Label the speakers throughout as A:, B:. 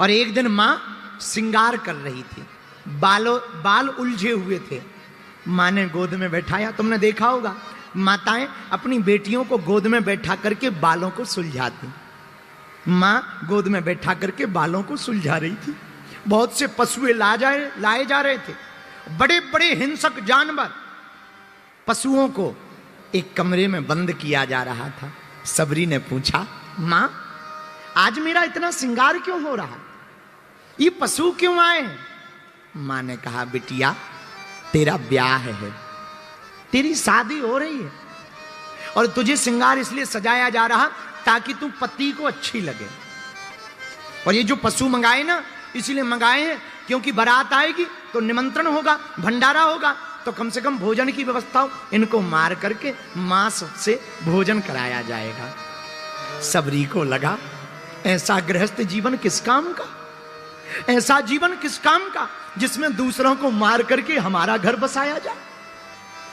A: और एक दिन माँ श्रृंगार कर रही थी, बाल उलझे हुए थे। माँ ने गोद में बैठाया। तुमने देखा होगा माताएं अपनी बेटियों को गोद में बैठा करके बालों को सुलझाती। माँ गोद में बैठा करके बालों को सुलझा रही थी। बहुत से पशुएं लाए जा रहे थे, बड़े बड़े हिंसक जानवर। पशुओं को एक कमरे में बंद किया जा रहा था। सबरी ने पूछा, माँ आज मेरा इतना श्रृंगार क्यों हो रहा, ये पशु क्यों आए हैं? माँ ने कहा, बिटिया तेरा ब्याह है, तेरी शादी हो रही है और तुझे श्रृंगार इसलिए सजाया जा रहा ताकि तू पति को अच्छी लगे। और ये जो पशु मंगाए ना, इसलिए मंगाए हैं क्योंकि बारात आएगी तो निमंत्रण होगा, भंडारा होगा, तो कम से कम भोजन की व्यवस्था हो। इनको मार करके मांस से भोजन कराया जाएगा। सबरी को लगा ऐसा गृहस्थ जीवन किस काम का, ऐसा जीवन किस काम का जिसमें दूसरों को मार करके हमारा घर बसाया जाए।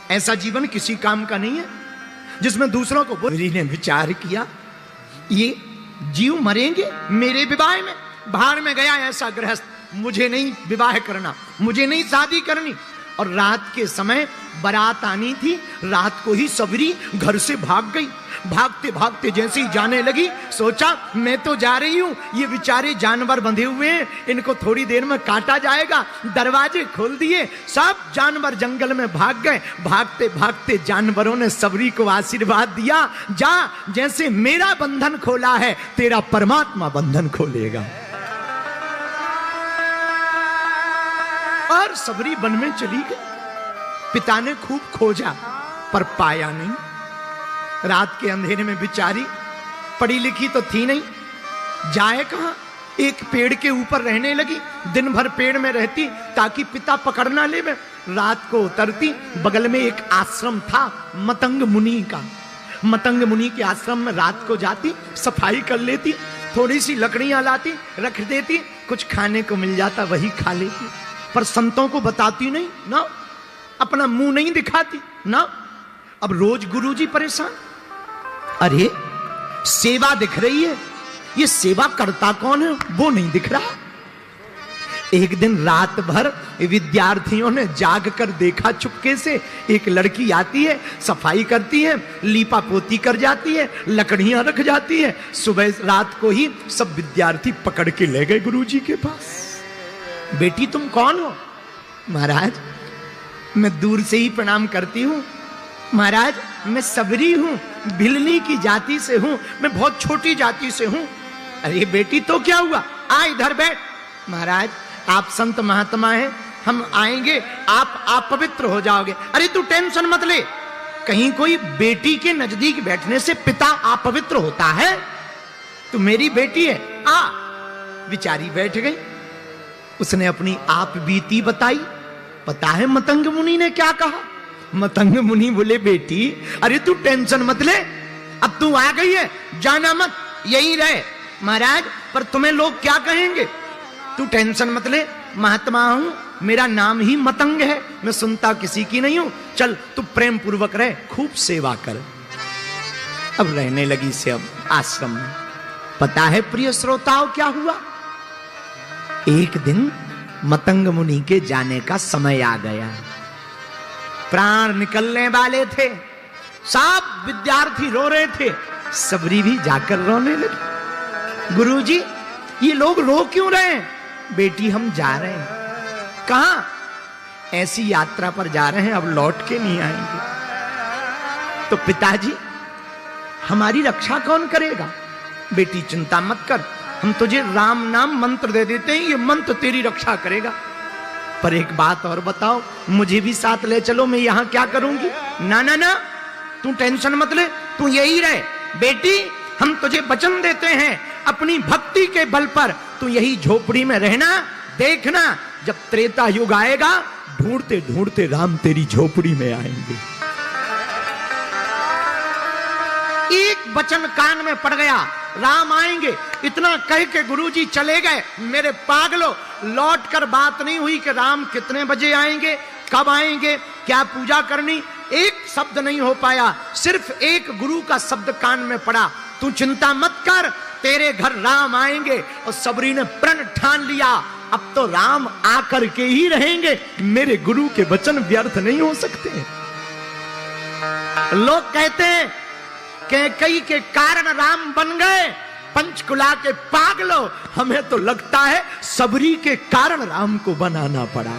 A: ऐसा जीवन किसी काम का नहीं है जिसमें दूसरों को। सबरी ने विचार किया, ये जीव मरेंगे मेरे विवाह में, बाहर में गया ऐसा गृहस्थ, मुझे नहीं विवाह करना, मुझे नहीं शादी करनी। और रात के समय बारात आनी थी, रात को ही सबरी घर से भाग गई। भागते भागते जैसे ही जाने लगी, सोचा मैं तो जा रही हूं, ये बेचारे जानवर बंधे हुए हैं, इनको थोड़ी देर में काटा जाएगा। दरवाजे खोल दिए, सब जानवर जंगल में भाग गए। भागते भागते जानवरों ने सबरी को आशीर्वाद दिया, जा जैसे मेरा बंधन खोला है तेरा परमात्मा बंधन खोलेगा। और सबरी वन में चली गई। पिता ने खूब खोजा पर पाया नहीं। रात के अंधेरे में बेचारी, पढ़ी लिखी तो थी नहीं, जाए कहां। एक पेड़ के ऊपर रहने लगी, दिन भर पेड़ में रहती ताकि पिता पकड़ ना ले। रात को उतरती, बगल में एक आश्रम था मतंग मुनि का। मतंग मुनि के आश्रम में रात को जाती, सफाई कर लेती, थोड़ी सी लकड़ियां लाती, रख देती, कुछ खाने को मिल जाता वही खा लेती। पर संतों को बताती नहीं ना, अपना मुंह नहीं दिखाती ना। अब रोज गुरुजी परेशान, अरे सेवा दिख रही है, ये सेवा करता कौन है वो नहीं दिख रहा। एक दिन रात भर विद्यार्थियों ने जाग कर देखा, चुपके से एक लड़की आती है, सफाई करती है, लीपा पोती कर जाती है, लकड़ियां रख जाती है। सुबह रात को ही सब विद्यार्थी पकड़ के ले गए गुरुजी के पास। बेटी तुम कौन हो? महाराज मैं दूर से ही प्रणाम करती हूं। महाराज मैं सबरी हूं, भिलनी की जाति से हूं, मैं बहुत छोटी जाति से हूं। अरे बेटी तो क्या हुआ, आ इधर बैठ। महाराज आप संत महात्मा हैं, हम आएंगे, आप पवित्र हो जाओगे। अरे तू टेंशन मत ले, कहीं कोई बेटी के नजदीक बैठने से पिता अपवित्र होता है? तू मेरी बेटी है, आ। बेचारी बैठ गई। उसने अपनी आप बीती बताई। पता है मतंग मुनि ने क्या कहा? मतंग मुनि बोले, बेटी अरे तू टेंशन मत ले, अब तू आ गई है, जाना मत, यही रहे। महाराज पर तुम्हें लोग क्या कहेंगे? तू टेंशन मत ले, महात्मा हूं, मेरा नाम ही मतंग है, मैं सुनता किसी की नहीं हूं। चल तू प्रेम पूर्वक रह, खूब सेवा कर। अब रहने लगी से अब आश्रम में। पता है प्रिय श्रोताओं क्या हुआ? एक दिन मतंग मुनि के जाने का समय आ गया। प्राण निकलने वाले थे, सब विद्यार्थी रो रहे थे, सबरी भी जाकर रोने लगी। गुरुजी ये लोग रो क्यों रहे हैं? बेटी हम जा रहे हैं। कहां? ऐसी यात्रा पर जा रहे हैं, अब लौट के नहीं आएंगे। तो पिताजी हमारी रक्षा कौन करेगा? बेटी चिंता मत कर, हम तुझे राम नाम मंत्र दे देते हैं, ये मंत्र तेरी रक्षा करेगा। पर एक बात और बताओ, मुझे भी साथ ले चलो, मैं यहां क्या करूंगी? ना ना ना, तू टेंशन मत ले, तू यही रहे। बेटी हम तुझे वचन देते हैं, अपनी भक्ति के बल पर तू यही झोपड़ी में रहना। देखना जब त्रेता युग आएगा, ढूंढते ढूंढते राम तेरी झोपड़ी में आएंगे। एक वचन कान में पड़ गया, राम आएंगे। इतना कह के गुरुजी चले गए। मेरे पागलों, लौट कर बात नहीं हुई कि राम कितने बजे आएंगे, कब आएंगे, क्या पूजा करनी, एक शब्द नहीं हो पाया। सिर्फ एक गुरु का शब्द कान में पड़ा, तू चिंता मत कर, तेरे घर राम आएंगे। और सबरी ने प्रण ठान लिया, अब तो राम आकर के ही रहेंगे, मेरे गुरु के वचन व्यर्थ नहीं हो सकते। लोग कहते हैं कैकेयी के कारण राम बन गए, पंचकुला के पागलों, हमें तो लगता है सबरी के कारण राम को बनाना पड़ा।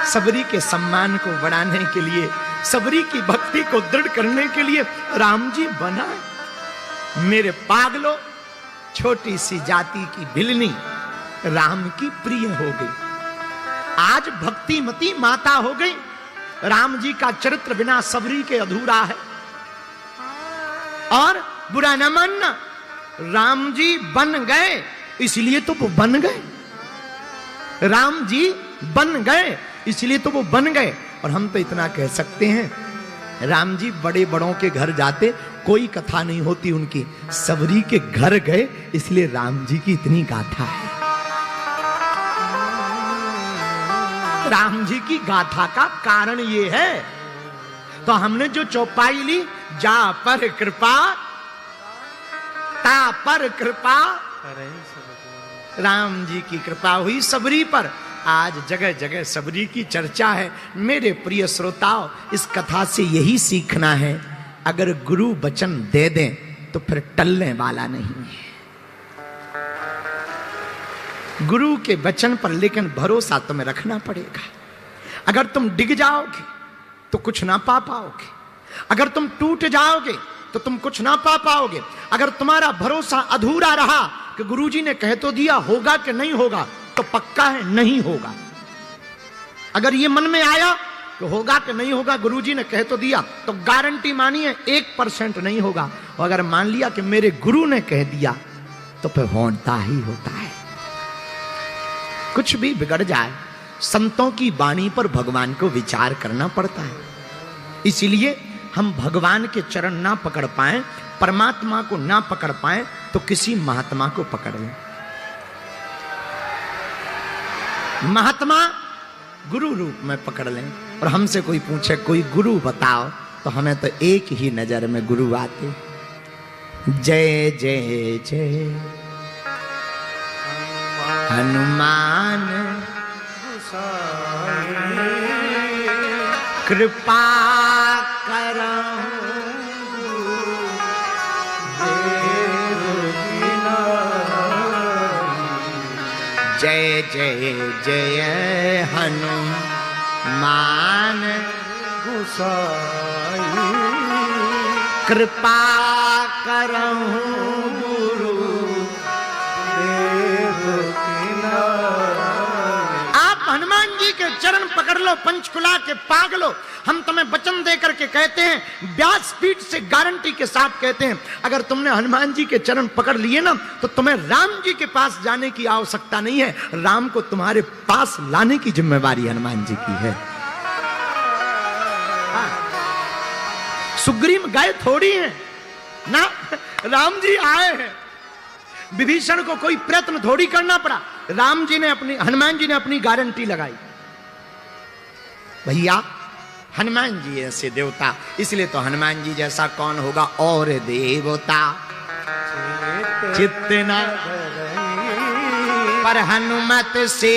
A: सबरी के सम्मान को बढ़ाने के लिए, सबरी की भक्ति को दृढ़ करने के लिए राम जी बना। मेरे पागलों, छोटी सी जाति की भिलनी राम की प्रिय हो गई, आज भक्तिमती माता हो गई। राम जी का चरित्र बिना सबरी के अधूरा है। और बुरा न मानना, राम जी बन गए इसलिए तो वो बन गए, राम जी बन गए इसलिए तो वो बन गए। और हम तो इतना कह सकते हैं, राम जी बड़े बड़ों के घर जाते, कोई कथा नहीं होती उनकी, सबरी के घर गए इसलिए राम जी की इतनी गाथा है। राम जी की गाथा का कारण ये है, तो हमने जो चौपाई ली, जा पर कृपा ता पर कृपा, राम जी की कृपा हुई सबरी पर, आज जगह जगह सबरी की चर्चा है। मेरे प्रिय श्रोताओ, इस कथा से यही सीखना है, अगर गुरु वचन दे दें तो फिर टलने वाला नहीं है। गुरु के वचन पर लेकिन भरोसा तुम्हें रखना पड़ेगा। अगर तुम डिग जाओगे तो कुछ ना पा पाओगे, अगर तुम टूट जाओगे तो तुम कुछ ना पा पाओगे। अगर तुम्हारा भरोसा अधूरा रहा कि गुरुजी ने कह तो दिया, होगा कि नहीं होगा, तो पक्का है नहीं होगा। अगर ये मन में आया कि होगा कि नहीं होगा, गुरुजी ने कह तो दिया, तो गारंटी मानिए 1% नहीं होगा। और अगर मान लिया कि मेरे गुरु ने कह दिया, तो फिर होता ही होता है। कुछ भी बिगड़ जाए, संतों की वाणी पर भगवान को विचार करना पड़ता है। इसीलिए हम भगवान के चरण ना पकड़ पाए, परमात्मा को ना पकड़ पाए, तो किसी महात्मा को पकड़ लें। महात्मा गुरु रूप में पकड़ लें। और हमसे कोई पूछे कोई गुरु बताओ, तो हमें तो एक ही नजर में गुरु आते, जय जय जय हनुमान कृपा करो जय जय जय हनुमान गोसाई कृपा करहु गुरु देव की नाई। आप हनुमान जी के चरण पकड़ लो, पंचकुला के पागलो। हम तुम्हें वचन देकर के कहते हैं, व्यासपीठ से गारंटी के साथ कहते हैं, अगर तुमने हनुमान जी के चरण पकड़ लिए ना, तो तुम्हें राम जी के पास जाने की आवश्यकता नहीं है, राम को तुम्हारे पास लाने की जिम्मेवारी हनुमान जी की है। सुग्रीव गए थोड़ी हैं ना, राम जी आए हैं। विभीषण को कोई प्रयत्न थोड़ी करना पड़ा, राम जी ने अपनी, हनुमान जी ने अपनी गारंटी लगाई। भैया हनुमान जी ऐसे देवता, इसलिए तो हनुमान जी जैसा कौन होगा और देवता। चित्तना पर हनुमत से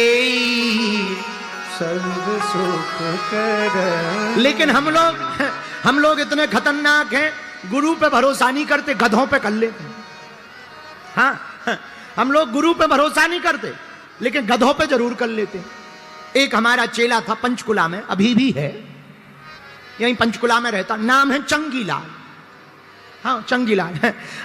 A: सर्व सुख कर। लेकिन हम लोग इतने खतरनाक हैं, गुरु पे भरोसा नहीं करते, गधों पे कर लेते। हाँ, हम लोग गुरु पे भरोसा नहीं करते, लेकिन गधों पे जरूर कर लेते। एक हमारा चेला था पंचकुला में, अभी भी है, यहीं पंचकुला में रहता, नाम है चंगीलाल। हाँ, चंगीलाल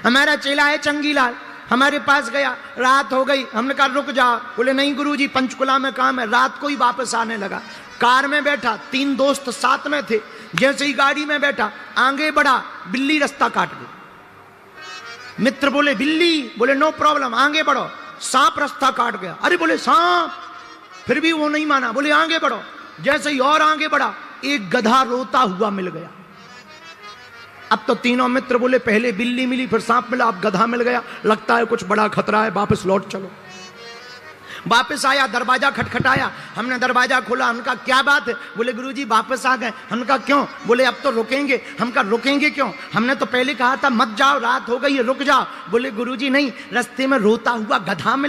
A: हमारा चेला है चंगीलाल। हमारे पास गया, रात हो गई, हमने कहा रुक जा, बोले नहीं गुरुजी पंचकुला में काम है। रात को ही वापस आने लगा, कार में बैठा, 3 दोस्त साथ में थे। जैसे ही गाड़ी में बैठा, आगे बढ़ा, बिल्ली रास्ता काट गई। मित्र बोले बिल्ली, बोले नो प्रॉब्लम, आगे बढ़ो। सांप रास्ता काट गया, अरे बोले सांप, फिर भी वो नहीं माना, बोले आगे बढ़ो। जैसे ही और आगे बढ़ा, एक गधा रोता हुआ मिल गया। अब तो तीनों मित्र बोले पहले बिल्ली मिली, फिर सांप मिला, अब गधा मिल गया, लगता है कुछ बड़ा खतरा है, वापस लौट चलो। वापस आया, दरवाजा खटखटाया, हमने दरवाजा खोला, हमका क्या बात है? बोले गुरुजी वापस आ गए। हमका क्यों? बोले अब तो रुकेंगे। हमका रुकेंगे क्यों? हमने तो पहले कहा था मत जाओ, रात हो गई है, रुक जाओ। बोले गुरुजी नहीं, रास्ते में रोता हुआ गधा मिल